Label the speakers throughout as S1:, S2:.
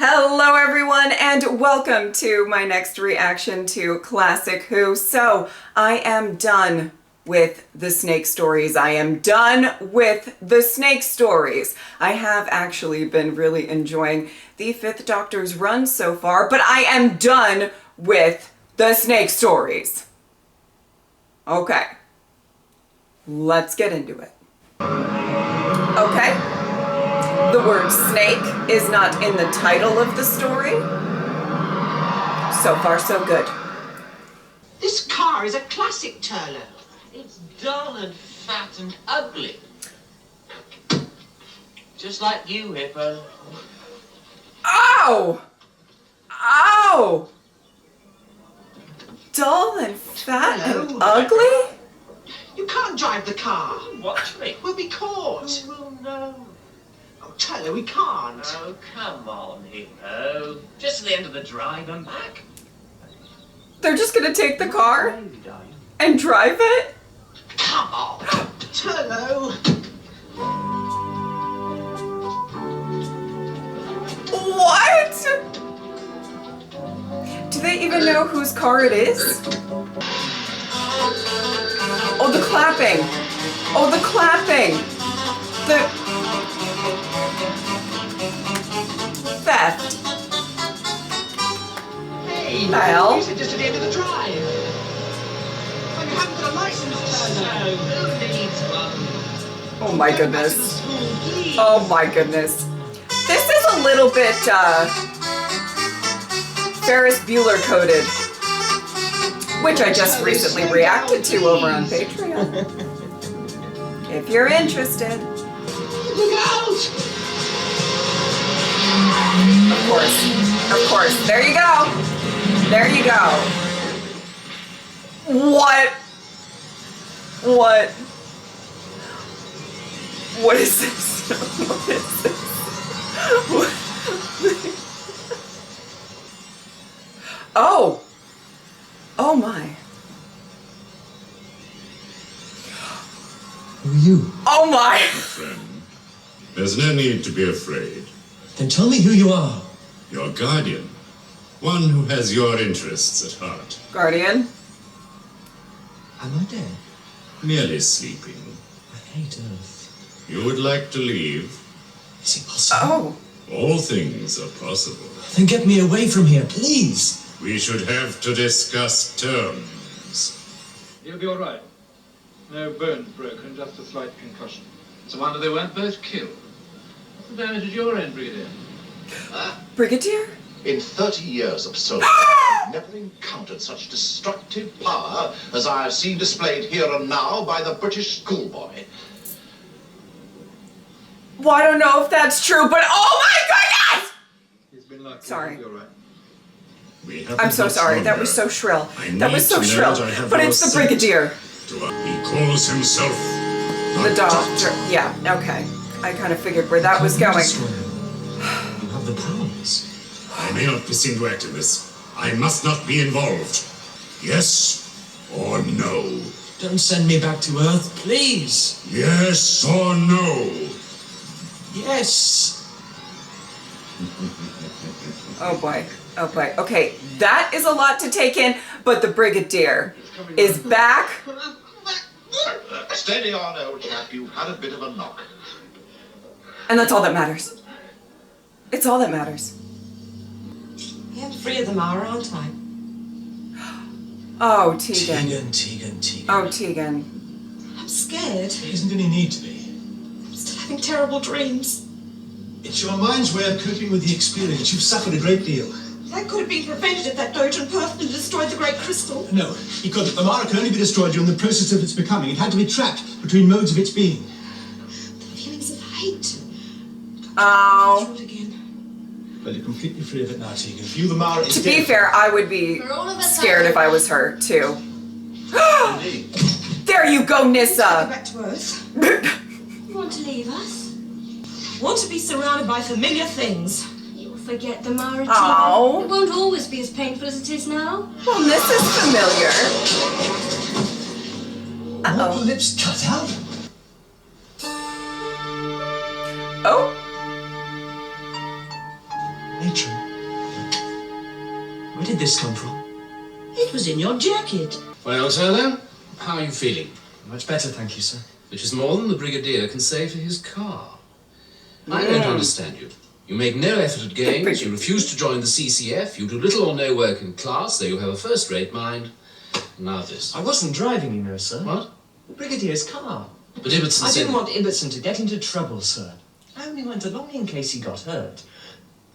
S1: Hello everyone and welcome to my next reaction to Classic Who. So I am done with the snake stories. I am done with the snake stories. I have actually been really enjoying the Fifth Doctor's run so far, but I am done with the snake stories. Okay, let's get into it. Okay. The word snake is not in the title of the story. So far, so good.
S2: This car is a classic, Turlo.
S3: It's dull and fat and ugly. Just like you, Hippo.
S1: Ow! Ow! Dull and fat and ugly?
S2: You can't drive the car.
S3: Watch me.
S2: We'll be caught.
S3: Who will know?
S2: Oh, Turlo, we can't.
S3: Oh, come on, Hippo. Just to the end of the drive and back.
S1: They're just gonna take the car and drive it?
S2: Come on, Turlo.
S1: What? Do they even know whose car it is? Oh, the clapping. Oh, the clapping. The theft.
S2: Hey,
S1: the hell?
S2: you said just at the end of the drive. Well, you haven't got a license, Turlo.
S3: Who needs one?
S1: Oh my goodness. Oh my goodness. This is a little bit Ferris Bueller coded, which I just recently reacted to over on Patreon. If you're interested.
S2: Look out!
S1: Of course. There you go. There you go. What? What? What is this? What is this? What? Oh. Oh my.
S4: Who are you?
S1: Oh my.
S5: Friend, there's no need to be afraid.
S4: Then tell me who you are.
S5: Your guardian, one who has your interests at heart.
S1: Guardian.
S4: Am I dead?
S5: Merely sleeping.
S4: I hate Earth.
S5: You would like to leave?
S4: Is it possible?
S1: Oh.
S5: All things are possible.
S4: Then get me away from here, please.
S5: We should have to discuss terms.
S6: You'll be all right. No bones broken, just a slight concussion. It's a wonder they weren't both killed. What's the damage at your end, Brigadier?
S1: Brigadier?
S7: In 30 years of soldiering, I've never encountered such destructive power as I have seen displayed here and now by the British schoolboy.
S1: Well, I don't know if that's true, but oh my goodness!
S6: He's been lucky.
S1: Sorry.
S6: You're right.
S1: I'm so sorry. That was so shrill. That was so shrill. But it's the Brigadier.
S5: He calls himself
S1: The Doctor. Yeah, okay. I kind of figured where that was going.
S4: You have the powers.
S5: I may not be seen to act in this. I must not be involved. Yes or no?
S4: Don't send me back to Earth, please.
S5: Yes or no?
S4: Yes.
S1: Oh boy. Oh boy. Okay, that is a lot to take in, but the Brigadier is back.
S7: Steady on, old chap. You've had a bit of a knock.
S1: And that's all that matters. It's all that matters.
S8: Yeah, I'm free of the Mara, aren't I?
S1: Oh, Tegan.
S4: Tegan.
S1: Oh, Tegan.
S8: I'm scared.
S4: There isn't any need to be.
S8: I'm still having terrible dreams.
S4: It's your mind's way of coping with the experience. You've suffered a great deal.
S8: That could have been prevented if that Dogen person had destroyed the Great Crystal.
S4: No, he couldn't. The Mara can only be destroyed during the process of its becoming. It had to be trapped between modes of its being.
S8: The feelings of hate.
S1: Oh.
S8: Through it again.
S4: Well, you're completely free of it now, Tegan. For you, the Mara is
S1: To be
S4: dead.
S1: fair, I would be scared if I was her, too. There you go,
S8: Go
S1: Nissa!
S8: back to Earth. You want to leave us? Want to be surrounded by familiar things.
S9: You'll forget the Mara.
S1: Oh.
S9: It won't always be as painful as it is now.
S1: Well, this is familiar.
S4: What lips cut out?
S1: Oh.
S4: Nature
S10: Where did this come from?
S8: It was in your jacket.
S11: Well, Turner, how are you feeling?
S10: Much better, thank you, sir.
S11: Which is more than the Brigadier can say for his car. I don't understand you. You make no effort at games, you refuse to join the CCF, you do little or no work in class, though you have a first-rate mind. Now this.
S10: I wasn't driving, you know, sir.
S11: What?
S10: The Brigadier's car.
S11: But Ibbotson
S10: I
S11: said...
S10: didn't want Ibbotson to get into trouble, sir. I only went along in case he got hurt.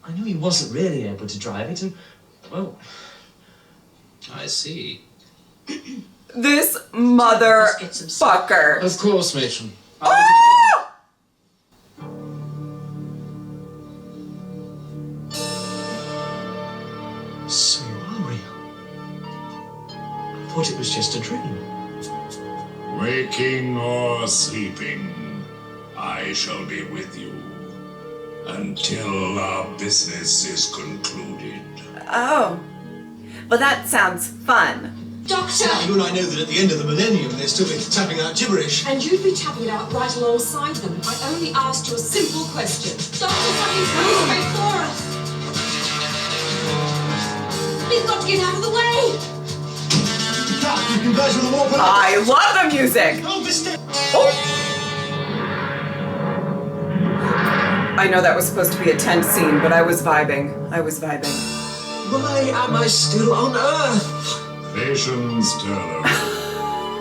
S10: I knew he wasn't really able to drive it, and, well...
S11: I see.
S1: This motherfucker.
S11: Of course, matron.
S1: Oh!
S10: So you are real. I thought it was just a dream.
S5: Waking or sleeping, I shall be with you until our business is concluded.
S1: Oh. Well, that sounds fun.
S9: Doctor!
S4: You and I know that at the end of the millennium they'll still be tapping out gibberish.
S8: And you'd be tapping it out right alongside them. I only asked you a simple question. Doctor, something's coming straight for us. We've got to get out of the way.
S4: You can guys with the warp.
S1: I love the music. Oh. I know that was supposed to be a tense scene, but I was vibing. I was vibing.
S10: Why am I still on Earth?
S5: Patience, Turner.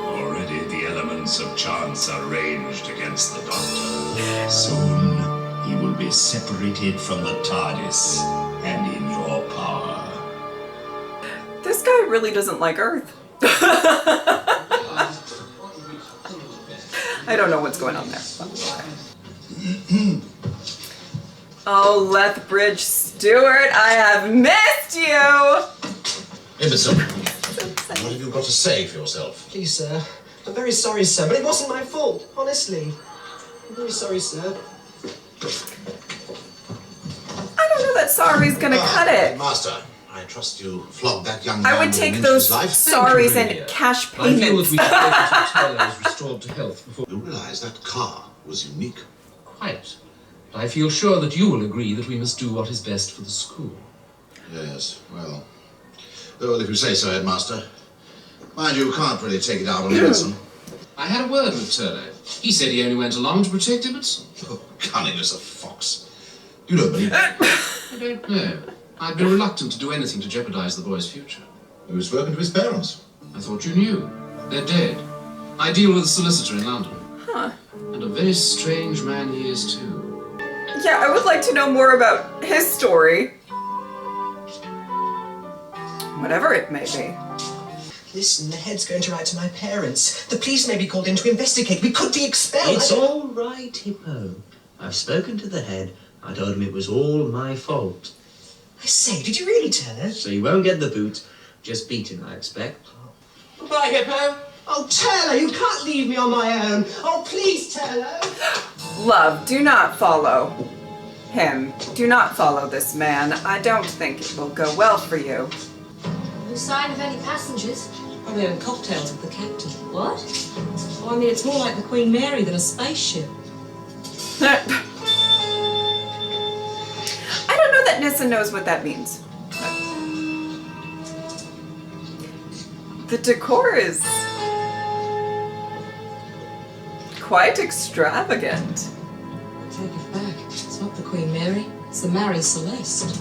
S5: Already the elements of chance are ranged against the Doctor. Soon he will be separated from the TARDIS and in your power.
S1: This guy really doesn't like Earth. I don't know what's going on there. Oh, Lethbridge Stewart, I have missed you!
S7: Ibbotson, what have you got to say for yourself?
S10: Please, sir. I'm very sorry, sir, but it wasn't my fault, honestly. I'm very sorry, sir.
S1: I don't know that sorry's gonna cut it.
S7: Master, I trust you flogged that young man.
S1: I would take those sorries and cash
S11: I feel
S1: payments.
S11: that we should wait until Turner is restored to health before...
S7: You realize that car was unique.
S11: Quite. But I feel sure that you will agree that we must do what is best for the school.
S7: Yes, well, if you say so, Headmaster. Mind you, can't really take it out on Ibbotson.
S11: I had a word with Turner. He said he only went along to protect Ibbotson.
S7: Oh, cunning as a fox. You don't believe me?
S11: I don't know. I've been reluctant to do anything to jeopardize the boy's future.
S7: He was spoken to his parents.
S11: I thought you knew. They're dead. I deal with a solicitor in London.
S1: Huh.
S11: And a very strange man he is, too.
S1: Yeah, I would like to know more about his story. Whatever it may be.
S10: Listen, the head's going to write to my parents. The police may be called in to investigate. We could be expelled.
S12: It's all right, Hippo. I've spoken to the head. I told him it was all my fault.
S10: I say, did you really, Turner?
S12: So you won't get the boot. Just beating, I expect.
S10: Goodbye, Hippo. Oh, Turner, you can't leave me on my own. Oh, please, Turner.
S1: Love, do not follow him. Do not follow this man. I don't think it will go well for you.
S9: No sign of any passengers.
S8: Probably having cocktails with the captain.
S9: What?
S8: Oh, I mean, it's more like the Queen Mary than a spaceship.
S1: I don't know that Nissa knows what that means. The decor is quite extravagant.
S8: I take it back. It's not the Queen Mary. It's the Mary Celeste.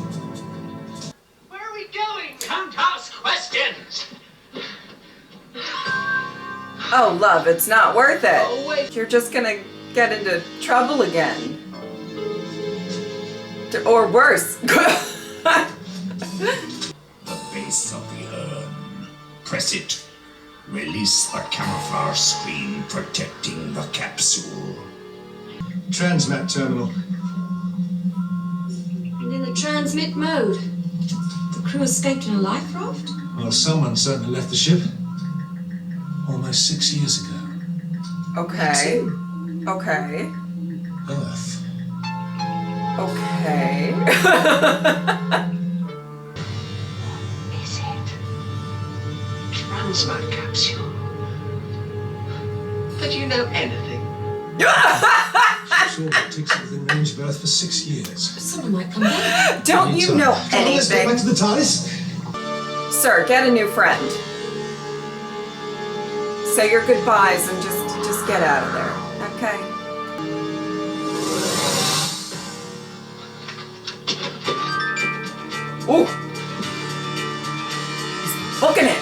S3: Where are we going? Don't ask questions.
S1: Oh, love, it's not worth it.
S3: Oh, wait.
S1: You're just gonna get into trouble again. Or worse.
S5: The base of the urn. Press it. Release the camouflage screen protecting the capsule.
S4: Transmat terminal.
S9: And in the transmit mode.
S8: The crew escaped in a life raft?
S4: Well, someone certainly left the ship. Almost 6 years ago.
S1: Okay. Okay.
S4: Earth.
S1: Okay.
S2: Is it? Transmat capsule. But you know anything?
S4: Sure, it takes it within range of Earth for 6 years.
S8: Someone might come back.
S1: Don't you know
S4: Come on, let's get
S1: anything?
S4: back to the TARDIS.
S1: Sir, get a new friend. Say your goodbyes and just get out of there, okay? Ooh! He's booking it!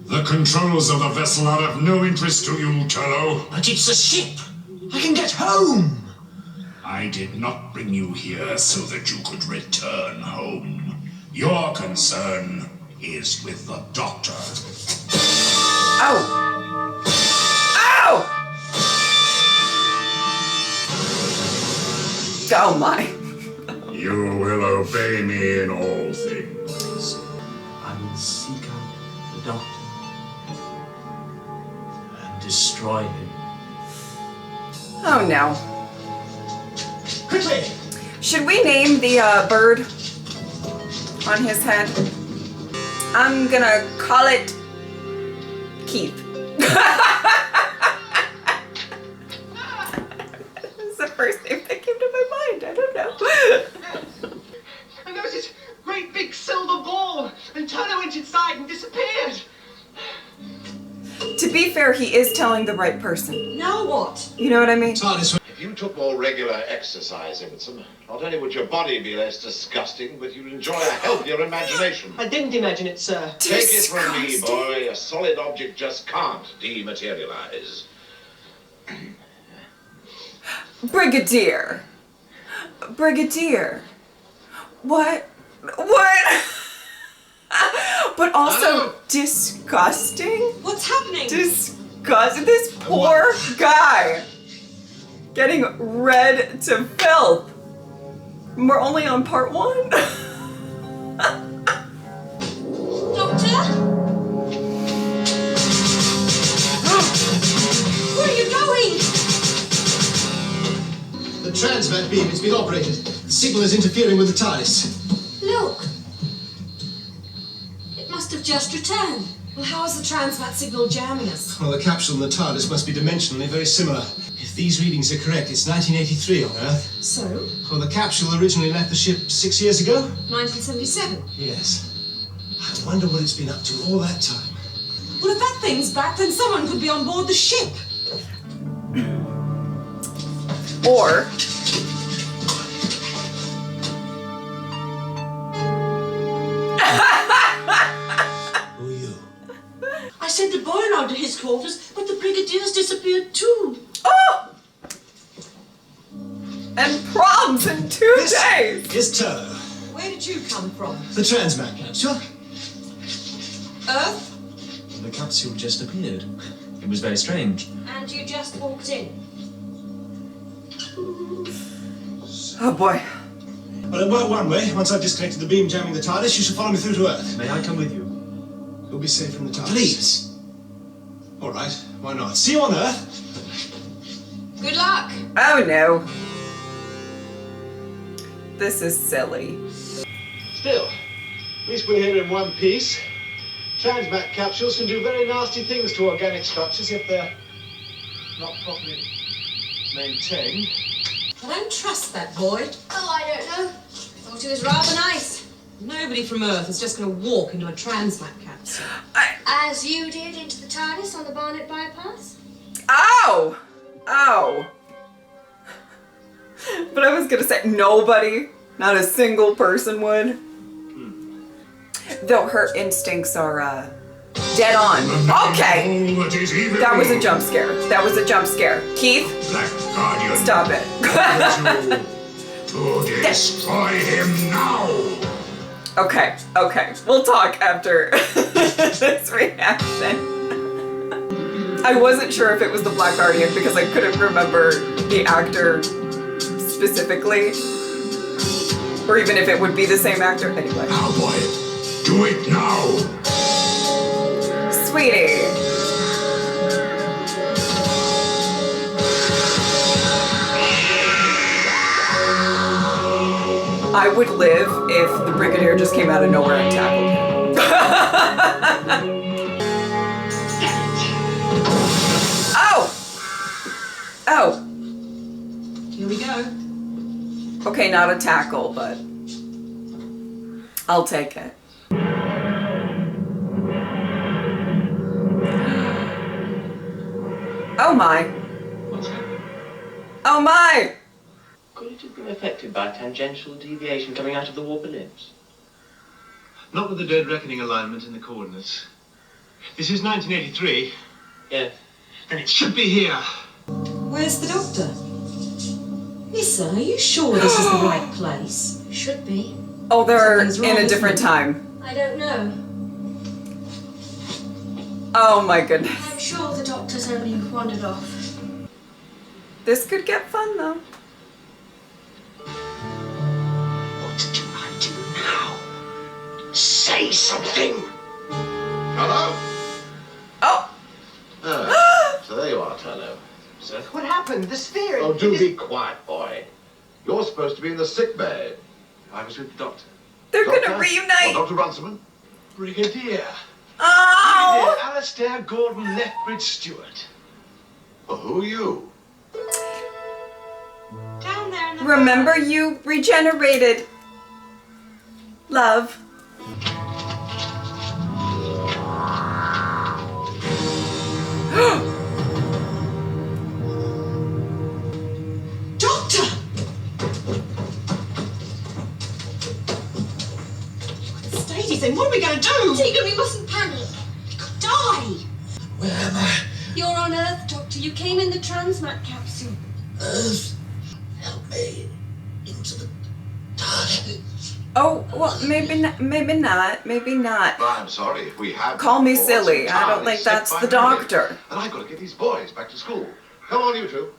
S5: The controls of the vessel are of no interest to you, Turlo.
S12: But it's a ship. I can get home.
S5: I did not bring you here so that you could return home. Your concern is with the Doctor.
S1: Oh! Ow! Oh my.
S5: You will obey me in all things.
S10: I will seek out the Doctor and destroy him.
S1: Oh no.
S12: Quickly!
S1: Should we name the bird on his head? I'm gonna call it Keith. That's the first name that came to my mind. I don't know.
S2: And there was this great big silver ball, and Turner went inside and disappeared.
S1: To be fair, he is telling the right person.
S8: Now what?
S1: You know what I mean?
S7: If you took more regular exercise, Emerson, not only would your body be less disgusting, but you'd enjoy a healthier imagination.
S2: I didn't imagine it, sir.
S7: Take it from me, boy. A solid object just can't dematerialize.
S1: Brigadier. Brigadier. What? What? But also disgusting?
S8: What's happening?
S1: Disgusting. This poor guy. Getting read to filth. We're only on part 1.
S8: Doctor? Where are you going?
S4: The transmat beam has been operated. The signal is interfering with the TARDIS.
S9: Look. It must have just returned.
S8: Well, how is the transmat signal jamming us?
S4: Well, the capsule and the TARDIS must be dimensionally very similar. If these readings are correct, it's 1983 on Earth.
S8: So?
S4: Well, the capsule originally left the ship 6 years ago?
S8: 1977.
S4: Yes. I wonder what it's been up to all that time.
S8: Well, if that thing's back, then someone could be on board the ship.
S1: Or
S4: Who are you?
S8: I sent the boy around to his quarters, but the Brigadier's disappeared too.
S1: oh! And proms in 2 days.
S4: It's Turlo.
S8: Where did you come from?
S4: The transmat capsule.
S8: Earth?
S10: The capsule just appeared. It was very strange.
S9: And you just walked in.
S1: Oh boy.
S4: Well, it worked one way. Once I've disconnected the beam jamming the TARDIS, you shall follow me through to Earth.
S10: May I come with you?
S4: You'll be safe from the TARDIS.
S12: Please.
S4: All right, why not? See you on Earth.
S9: Good luck.
S1: Oh no. This is silly.
S6: Still, at least we're here in one piece. Transmat capsules can do very nasty things to organic structures if they're not properly maintained.
S8: I don't trust that boy.
S9: Oh, I don't know. Thought he was rather nice.
S8: Nobody from Earth is just going to walk into a transmat capsule.
S9: As you did into the TARDIS on the Barnet bypass.
S1: Ow! Ow. But I was gonna say nobody, not a single person would. Though her instincts are dead on. Okay. That was a jump scare. That was a jump scare. Keith,
S5: Black Guardian.
S1: stop it.
S5: To destroy him now.
S1: Okay, okay. We'll talk after this reaction. I wasn't sure if it was the Black Guardian because I couldn't remember the actor specifically. Or even if it would be the same actor. Anyway.
S5: Now, boy. Do it now.
S1: Sweetie. I would live if the Brigadier just came out of nowhere and tackled him. Oh! Oh.
S8: Here we go.
S1: Okay, not a tackle, but I'll take it. Oh my.
S10: What's happening?
S1: Oh my!
S10: Could it have been affected by tangential deviation coming out of the warp ellipse?
S6: Not with the dead reckoning alignment in the coordinates. This is 1983.
S10: Yes.
S6: Then it should be here.
S8: Where's the doctor? Listen, are you sure this is the right place?
S9: Should be.
S1: Oh, they're
S8: Something's wrong,
S1: in a
S8: isn't
S1: different
S8: it?
S1: time.
S9: I don't know.
S1: Oh my goodness.
S9: I'm sure the doctor's only wandered off.
S1: This could get fun though.
S7: What do I do now? Say something! Hello?
S1: Oh!
S7: So there you are, Turlo.
S2: Sir, what happened? The sphere.
S7: Oh, do be quiet, boy. You're supposed to be in the sick bay.
S2: I was with the doctor.
S1: They're
S7: Doctor?
S1: gonna reunite!
S7: Dr. Runciman?
S6: Brigadier.
S1: Oh!
S6: Brigadier Alastair Gordon Lethbridge Stewart.
S7: Well, who are you?
S8: Down there in the
S1: Remember, you regenerated. Love.
S8: Doctor! What state he's in? What are we going to do?
S9: Tegan, we mustn't panic.
S8: He could die.
S5: Where am I?
S9: You're on Earth, Doctor. You came in the transmat capsule.
S5: Earth? Help me into the TARDIS.
S1: Oh, well, maybe not, maybe not, maybe not.
S7: I'm sorry if we have...
S1: Call me
S7: before,
S1: silly.
S7: it's
S1: I don't
S7: entirely
S1: think that's
S7: set
S1: the
S7: by me.
S1: doctor.
S7: And I've got to get these boys back to school. Come on, you two.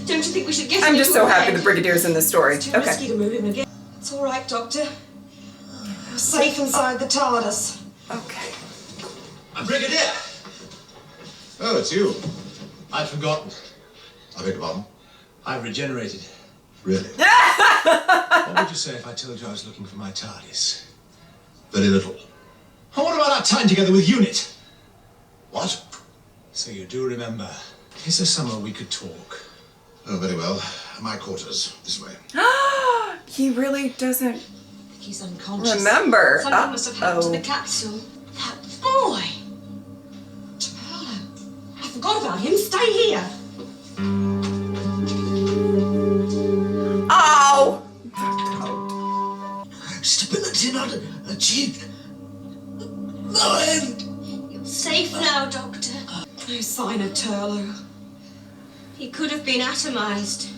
S8: Don't you think we should get
S1: I'm
S8: him
S1: just
S8: into
S1: so
S8: a
S1: happy
S8: bed?
S1: the Brigadier's in this story.
S8: It's too
S1: Okay.
S8: risky to move him again. It's all right, Doctor. You're safe inside the TARDIS.
S1: Okay.
S6: Brigadier.
S7: Oh, it's you.
S6: I'd forgotten.
S7: I beg your pardon?
S6: I've regenerated.
S7: Really?
S6: What would you say if I told you I was looking for my TARDIS?
S7: Very little.
S6: Oh, what about our time together with UNIT?
S7: What?
S6: So you do remember. Is there somewhere we could talk?
S7: Oh, very well. My quarters. This way.
S1: He really doesn't
S8: I think he's unconscious.
S1: remember.
S8: Something must have happened to the
S1: Uh-oh.
S8: capsule. That boy! Turlo. I forgot about him. Stay here.
S1: Oh!
S5: Stability not achieved. No end.
S9: You're safe now, Doctor.
S8: No sign of Turlo.
S9: He could have been atomized.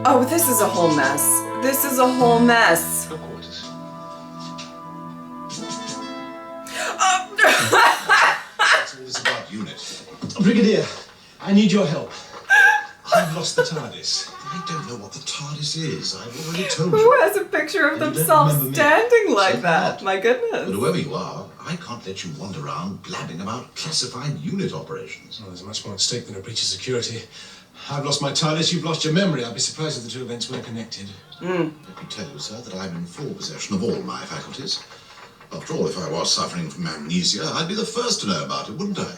S1: Oh, this is a whole mess. This is a whole mess.
S6: Your quarters.
S7: What's all this about UNIT?
S6: Brigadier, I need your help. I've lost the TARDIS.
S7: I don't know what the TARDIS is. I've already told
S1: Who
S7: you.
S1: has a picture of
S7: And you don't
S1: themselves
S7: remember me.
S1: standing like
S7: So
S1: that?
S7: what?
S1: My
S7: But
S1: goodness.
S7: whoever you are, I can't let you wander around blabbing about classified UNIT operations.
S6: Well, there's much more at stake than a breach of security. I've lost my TARDIS, you've lost your memory. I'd be surprised if the two events were connected.
S7: Let me tell you, sir, that I'm in full possession of all my faculties. After all, if I was suffering from amnesia, I'd be the first to know about it, wouldn't I?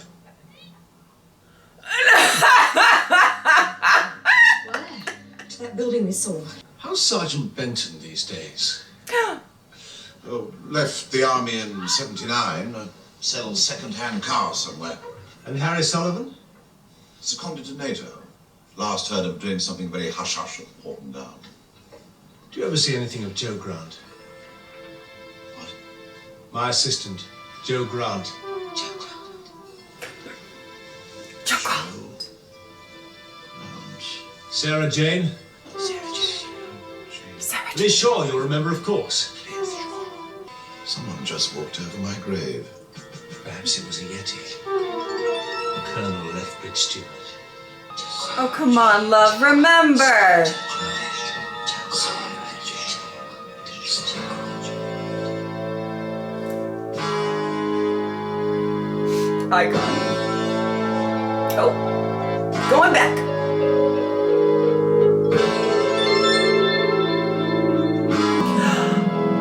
S8: Where? To that building we saw.
S6: How's Sergeant Benton these days?
S7: Oh, left the army in '79. Sells second-hand cars somewhere.
S6: And Harry Sullivan?
S7: Seconded to NATO. Last heard of doing something very hush-hush at Porton Down.
S6: Do you ever see anything of Joe Grant?
S7: What?
S6: My assistant, Joe Grant. Sarah Jane? Liz Shaw, you'll remember, of course.
S7: Someone just walked over my grave.
S6: Perhaps it was a Yeti. Colonel Lethbridge Stewart.
S1: Oh, come on, love. Remember. Icon. Oh. Going back.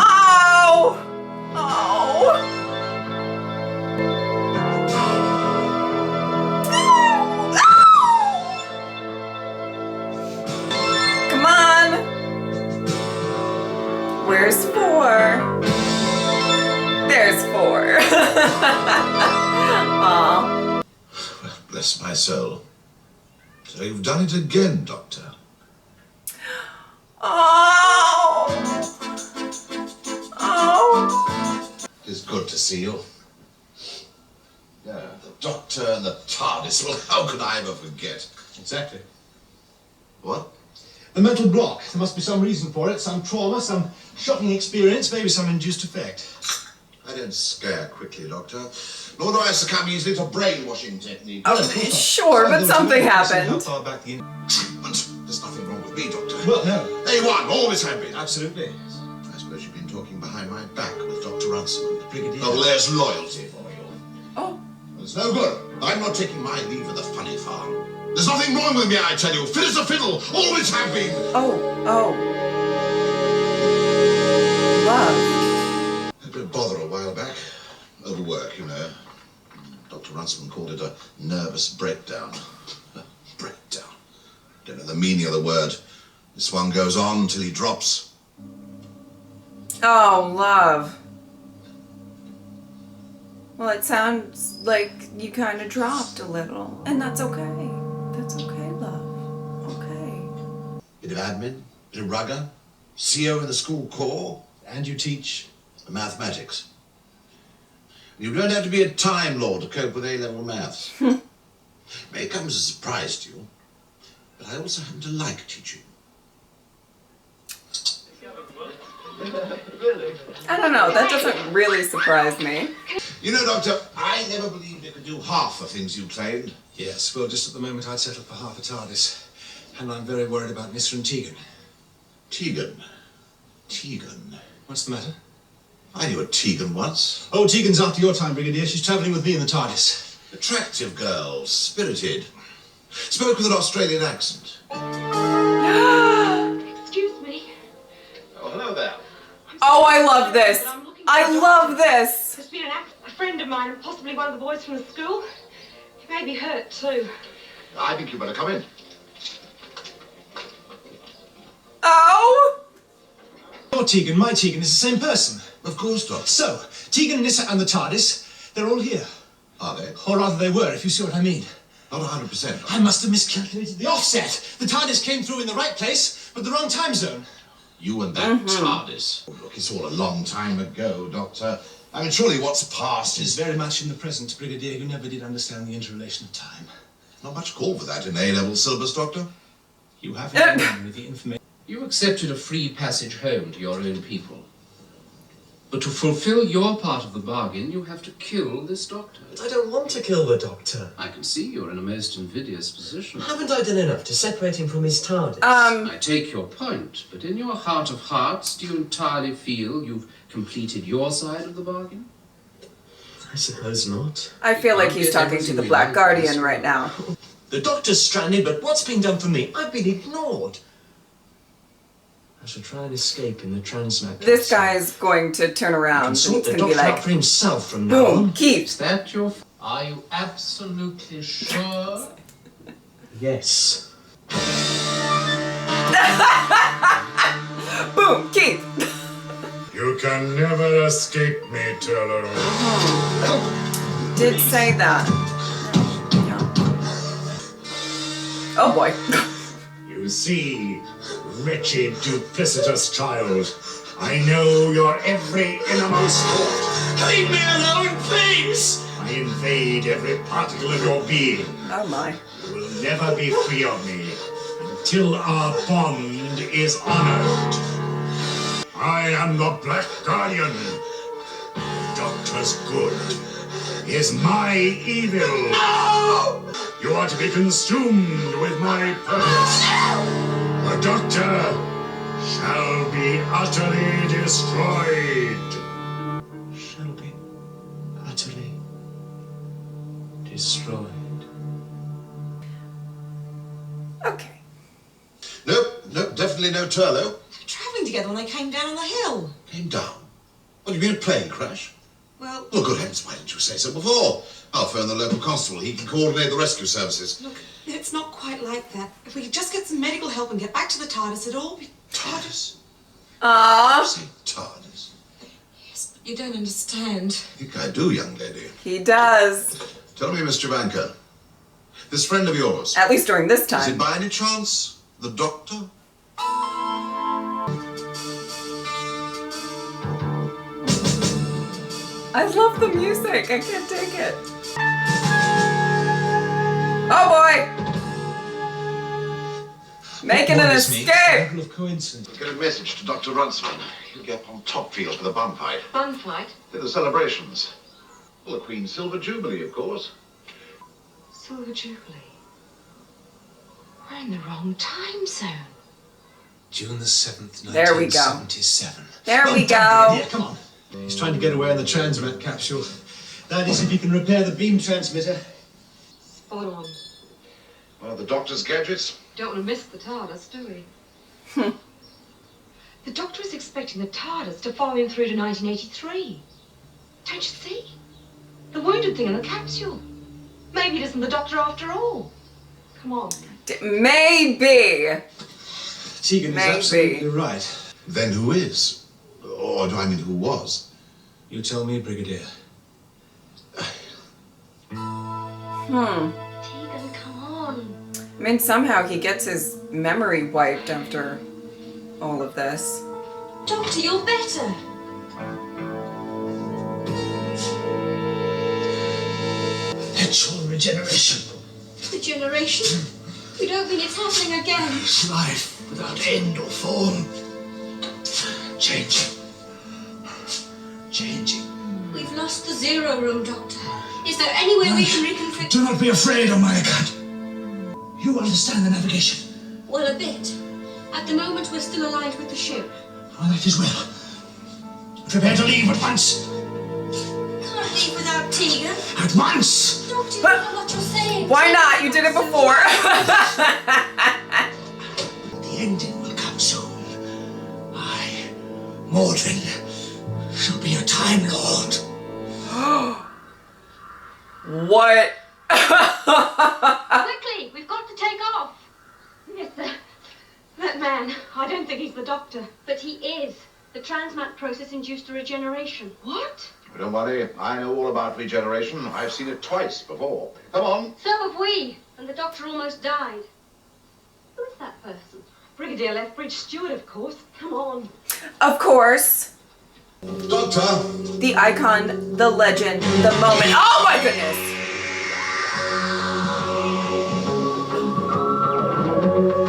S1: Oh! Oh! Come on!
S7: Bless my soul. So you've done it again, Doctor.
S1: Oh! Oh!
S7: It's good to see you. Yeah, the Doctor and the TARDIS. Well, how could I ever forget?
S6: Exactly.
S7: What?
S6: The mental block. There must be some reason for it, some trauma, some shocking experience, maybe some induced effect.
S7: I don't scare quickly, Doctor. Nor do I succumb easily to brainwashing techniques.
S1: Oh, sure, but something
S6: How
S1: happened.
S6: far back the
S7: Treatment? There's nothing wrong with me, Doctor.
S6: Well, no.
S7: A1, always have been.
S6: Absolutely.
S7: I suppose you've been talking behind my back with Dr. Runciman.
S6: Brigadier.
S7: Oh, there's loyalty for you.
S1: Oh.
S7: It's no good. I'm not taking my leave of the funny farm. There's nothing wrong with me, I tell you. Fit as a fiddle. Always have been.
S1: Oh. Love.
S7: Had a bit of bother a while back. Overwork, you know. Dr. Runciman called it a nervous breakdown. Breakdown. Don't know the meaning of the word. This one goes on until he drops.
S1: Oh, love. Well, it sounds like you kind of dropped a little, and that's okay. That's okay, love. Okay.
S7: Bit of admin, bit of rugger, CO in the school corps.
S6: And you teach?
S7: Mathematics. You don't have to be a Time Lord to cope with A-level maths. May come as a surprise to you, but I also happen to like teaching.
S1: I don't know, that doesn't really surprise me.
S7: You know, Doctor, I never believed you could do half the things you claimed.
S6: Yes, well, just at the moment I'd settled for half a TARDIS. And I'm very worried about Mr. and Tegan.
S7: Tegan.
S6: What's the matter?
S7: I knew a Tegan once.
S6: Oh, Tegan's after your time, Brigadier. She's travelling with me in the TARDIS.
S7: Attractive girl, spirited. Spoke with an Australian accent.
S9: Excuse me.
S6: Oh, hello there.
S1: Oh, I love this. I love this.
S8: There's been a friend of mine and possibly one of the boys from the school. He may be hurt too.
S7: I think you better come in.
S1: Oh!
S6: Your Tegan, my Tegan, is the same person.
S7: Of course, Doctor.
S6: So, Tegan, Nissa and the TARDIS, they're all here.
S7: Are they?
S6: Or rather they were, if you see what I mean.
S7: Not 100%.
S6: I must have miscalculated the offset. The TARDIS came through in the right place, but the wrong time zone.
S7: You and that TARDIS. Oh, look, it's all a long time ago, Doctor. I mean, surely what's past
S6: It's
S7: is...
S6: very much in the present, Brigadier. You never did understand the interrelation of time.
S7: Not much call for that in A-level syllabus, Doctor.
S6: You haven't given me the information.
S11: You accepted a free passage home to your own people. But to fulfill your part of the bargain, you have to kill this doctor.
S10: But I don't want to kill the Doctor.
S11: I can see you're in a most invidious position.
S10: Haven't I done enough to separate him from his TARDIS?
S11: I take your point, but in your heart of hearts, do you entirely feel you've completed your side of the bargain?
S10: I suppose not.
S1: I feel like he's talking to the Black Guardian right now.
S10: The Doctor's stranded, but what's been done for me? I've been ignored. I shall try and escape in the transmat.
S1: This guy is going to turn around and
S10: Sort
S1: it's
S10: the
S1: going to be
S10: Doctor
S1: like,
S10: out for himself from now
S1: boom,
S10: on.
S1: keep.
S11: Is that your... Are you absolutely sure?
S10: Yes.
S1: Boom, keep.
S5: You can never escape me, Turler.
S1: Did say that. No. Oh boy.
S5: You see, wretched, duplicitous child, I know your every innermost thought.
S10: Leave me alone, please!
S5: I invade every particle of your being.
S1: Oh my.
S5: You will never be free of me until our bond is honored. I am the Black Guardian. Doctor's good is my evil.
S10: No!
S5: You are to be consumed with my purpose. The Doctor shall be utterly destroyed.
S10: Shall be utterly destroyed.
S1: Okay.
S7: Nope, definitely no Turlo.
S8: Travelling together when they came down on the hill.
S7: Came down. What, you mean a plane crash?
S8: Well,
S7: Well, good heavens, why didn't you say so before? I'll phone the local constable. He can coordinate the rescue services.
S8: look, it's not quite like that. If we could just get some medical help and get back to the TARDIS, it'd all be...
S7: TARDIS?
S1: Aww.
S7: Say TARDIS.
S8: Yes, but you don't understand.
S7: I think I do, young lady.
S1: He does.
S7: Tell me, Miss Javanka, This friend of yours.
S1: At least during this
S7: Is
S1: time.
S7: it by any chance the doctor?
S1: I love the music. I can't take it. Oh boy! Making an escape!
S6: Of coincidence.
S7: Get a message to Dr. Runciman. He'll get up on top field for the bun fight.
S8: Bun fight?
S7: The celebrations. Well, the Queen's Silver Jubilee, of course.
S8: Silver Jubilee. We're in the wrong time zone.
S5: June the 7th,
S1: There we go.
S5: 1977.
S1: There we
S6: Yeah,
S1: go.
S6: come on. He's trying to get away on the transmat capsule. That is, if he can repair the beam transmitter.
S8: Spot on.
S7: One of the doctor's gadgets.
S8: Don't want to miss the TARDIS, do we? The Doctor is expecting the TARDIS to follow him through to 1983. Don't you see? The wounded thing in the capsule. Maybe it isn't the Doctor after all. Come on.
S1: Maybe.
S6: Tegan is absolutely right.
S7: Then who is? Or do I mean who was?
S6: You tell me, Brigadier.
S1: Hmm.
S9: Tegan, come on.
S1: I mean, somehow he gets his memory wiped after all of this.
S9: Doctor, you're better.
S4: Perpetual regeneration.
S9: Regeneration? You don't mean it's happening again?
S4: It's life without end or form. Changing. Changing.
S9: We've lost the zero room, Doctor. Is there any way we can reconfigure?
S4: Do not be afraid on my account. You understand the navigation.
S9: Well, a bit. At the moment, we're still aligned with the ship.
S4: Oh, that is well. Prepare to leave at once.
S9: Can't leave without Tegan.
S4: At once!
S9: Doctor, you know what you're saying.
S1: Why not? You did it before.
S4: The ending will come soon. I, Mawdryn, shall be a Time Lord.
S1: What?
S8: Quickly, we've got to take off. Yes, that man. I don't think he's the Doctor.
S9: But he is. The transmat process induced a regeneration.
S8: What?
S7: Don't worry, I know all about regeneration. I've seen it twice before. Come on.
S9: So have we. And the Doctor almost died. Who is that person?
S8: Brigadier Lethbridge Stewart, of course. Come on.
S1: Of course.
S7: Doctor!
S1: The icon, the legend, the moment. Oh my goodness!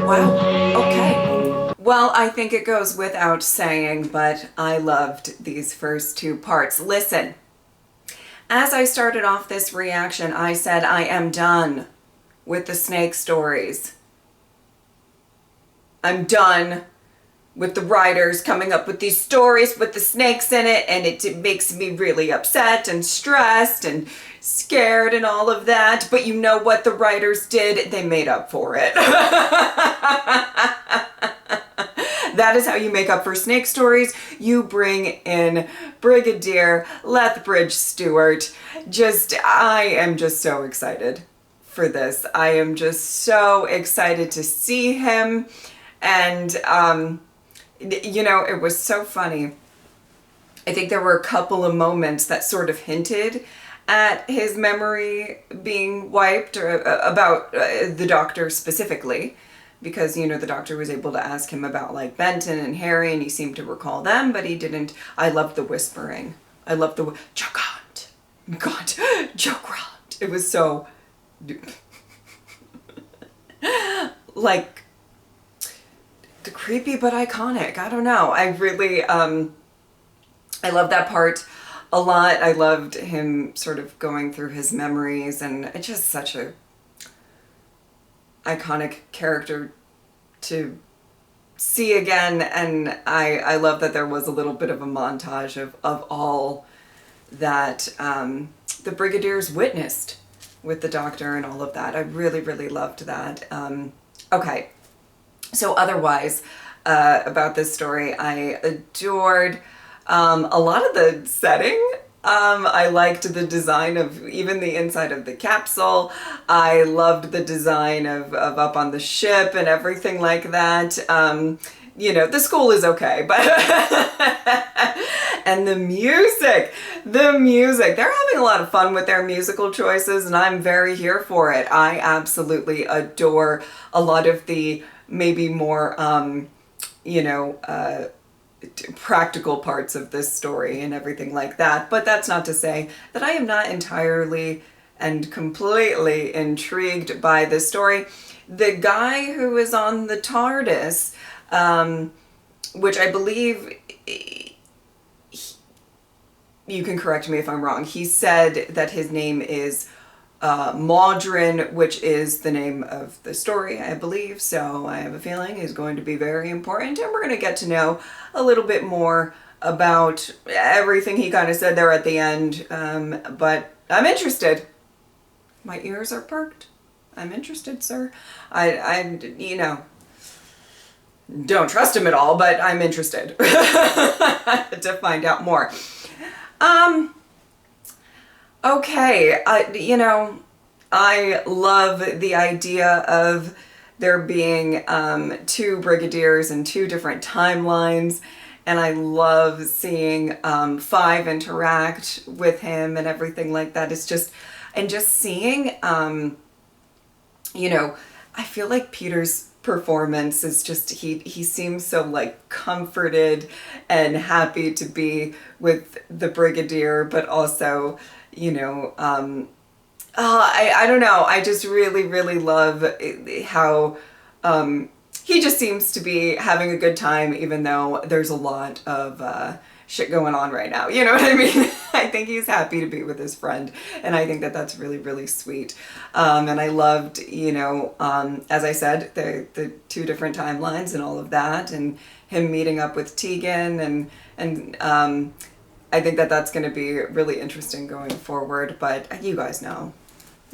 S1: Wow, okay. Well, I think it goes without saying, but I loved these first two parts. Listen, as I started off this reaction, I said I am done with the snake stories. I'm done with the writers coming up with these stories with the snakes in it, and it makes me really upset and stressed and scared and all of that. But you know what the writers did? They made up for it. That is how you make up for snake stories. You bring in Brigadier Lethbridge Stewart. I am just so excited for this. I am just so excited to see him. And, you know, it was so funny. I think there were a couple of moments that sort of hinted at his memory being wiped, or about the Doctor specifically, because, you know, the Doctor was able to ask him about, like, Benton and Harry, and he seemed to recall them, but he didn't. I loved the whispering. I loved the Jocond. God, Jocond. It was so, like, creepy but iconic. I don't know. I really, I love that part a lot. I loved him sort of going through his memories, and it's just such a iconic character to see again. And I love that there was a little bit of a montage of all that the Brigadiers witnessed with the Doctor and all of that. I really, really loved that. Okay. So otherwise, about this story, I adored a lot of the setting. I liked the design of even the inside of the capsule. I loved the design of up on the ship and everything like that. You know, the school is okay, but And the music, they're having a lot of fun with their musical choices, and I'm very here for it. I absolutely adore a lot of the maybe more, practical parts of this story and everything like that. But that's not to say that I am not entirely and completely intrigued by this story. The guy who is on the TARDIS, which I believe, you can correct me if I'm wrong, he said that his name is Mawdryn, which is the name of the story, I believe. So I have a feeling is going to be very important, and we're going to get to know a little bit more about everything he kind of said there at the end. But I'm interested. My ears are perked. I'm interested, sir. I don't trust him at all, but I'm interested to find out more. Okay, I love the idea of there being 2 brigadiers and 2 different timelines, and I love seeing 5 interact with him and everything like that. It's just, and just seeing, I feel like Peter's performance is just, he seems so like comforted and happy to be with the brigadier, but also, I don't know, I just really love how he just seems to be having a good time, even though there's a lot of shit going on right now, you know what I mean? I think he's happy to be with his friend, and I think that that's really sweet. And I loved, as I said, the 2 different timelines and all of that, and him meeting up with Tegan, and I think that that's going to be really interesting going forward. But you guys know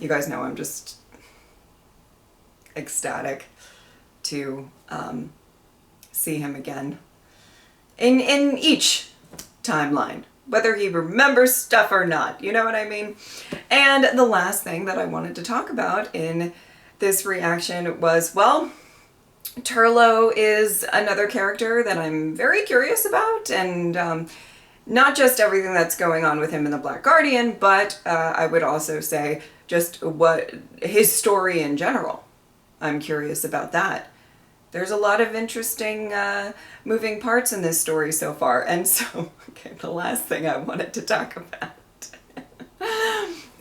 S1: I'm just ecstatic to see him again in each timeline, whether he remembers stuff or not, you know what I mean? And the last thing that I wanted to talk about in this reaction was, well, Turlough is another character that I'm very curious about, and not just everything that's going on with him in the Black Guardian, but I would also say just what his story in general. I'm curious about that. There's a lot of interesting moving parts in this story so far. And so, okay, the last thing I wanted to talk about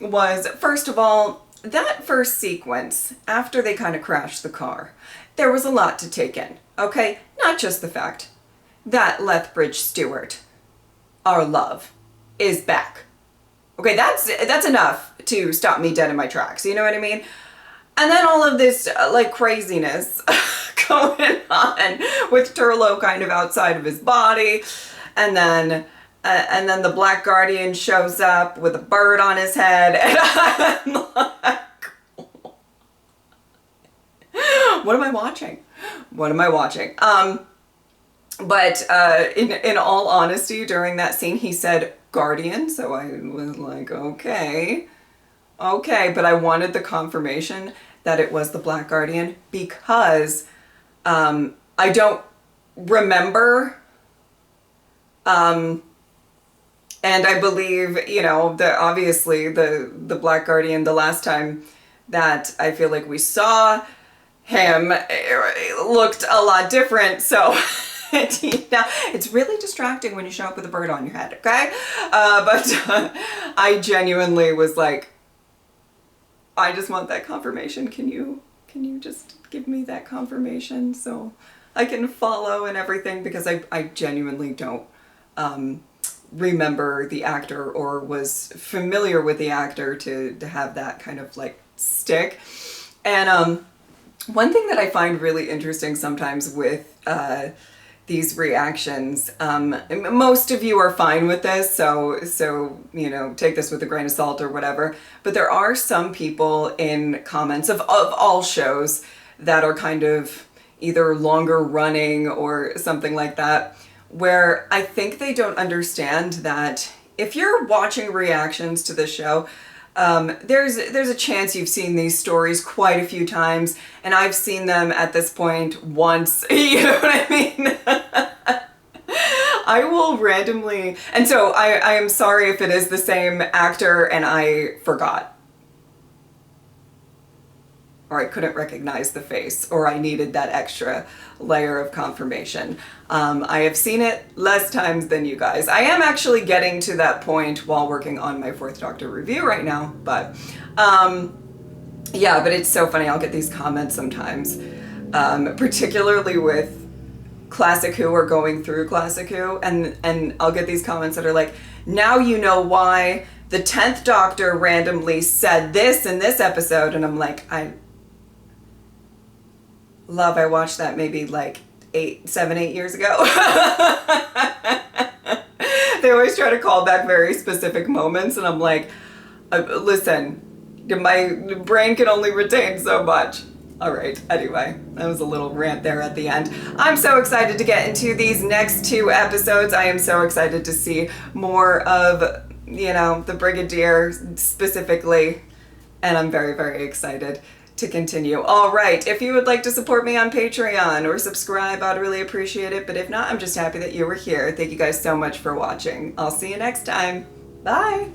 S1: was, first of all, that first sequence after they kind of crashed the car. There was a lot to take in, okay? Not just the fact that Lethbridge Stewart, our love, is back. Okay, that's enough to stop me dead in my tracks, you know what I mean? And then all of this like craziness going on with Turlough kind of outside of his body, and then the Black Guardian shows up with a bird on his head, and I'm like, what am I watching? What am I watching? But in all honesty, during that scene, he said Guardian, so I was like, okay, but I wanted the confirmation that it was the Black Guardian, because I don't remember, and I believe, that obviously the Black Guardian, the last time that I feel like we saw him, it looked a lot different, so it's really distracting when you show up with a bird on your head, okay? But I genuinely was like, I just want that confirmation. Can you just give me that confirmation so I can follow and everything? Because I genuinely don't remember the actor or was familiar with the actor to have that kind of like stick. And one thing that I find really interesting sometimes with these reactions, most of you are fine with this, so take this with a grain of salt or whatever, but there are some people in comments of all shows that are kind of either longer running or something like that, where I think they don't understand that if you're watching reactions to the show, there's a chance you've seen these stories quite a few times, and I've seen them at this point once, you know what I mean? I will randomly, and so I am sorry if it is the same actor and I forgot. Or I couldn't recognize the face, or I needed that extra layer of confirmation. I have seen it less times than you guys. I am actually getting to that point while working on my 4th Doctor review right now, but yeah, but it's so funny. I'll get these comments sometimes, particularly with Classic Who or going through Classic Who, and I'll get these comments that are like, now you know why the 10th Doctor randomly said this in this episode, and I'm like, Love, I watched that maybe like 7, 8 years ago. They always try to call back very specific moments, and I'm like, listen, my brain can only retain so much. All right, anyway, that was a little rant there at the end. I'm so excited to get into these next 2 episodes. I am so excited to see more of, you know, the Brigadier specifically, and I'm very, very excited to continue. All right, if you would like to support me on Patreon or subscribe, I'd really appreciate it. But if not, I'm just happy that you were here. Thank you guys so much for watching. I'll see you next time. Bye.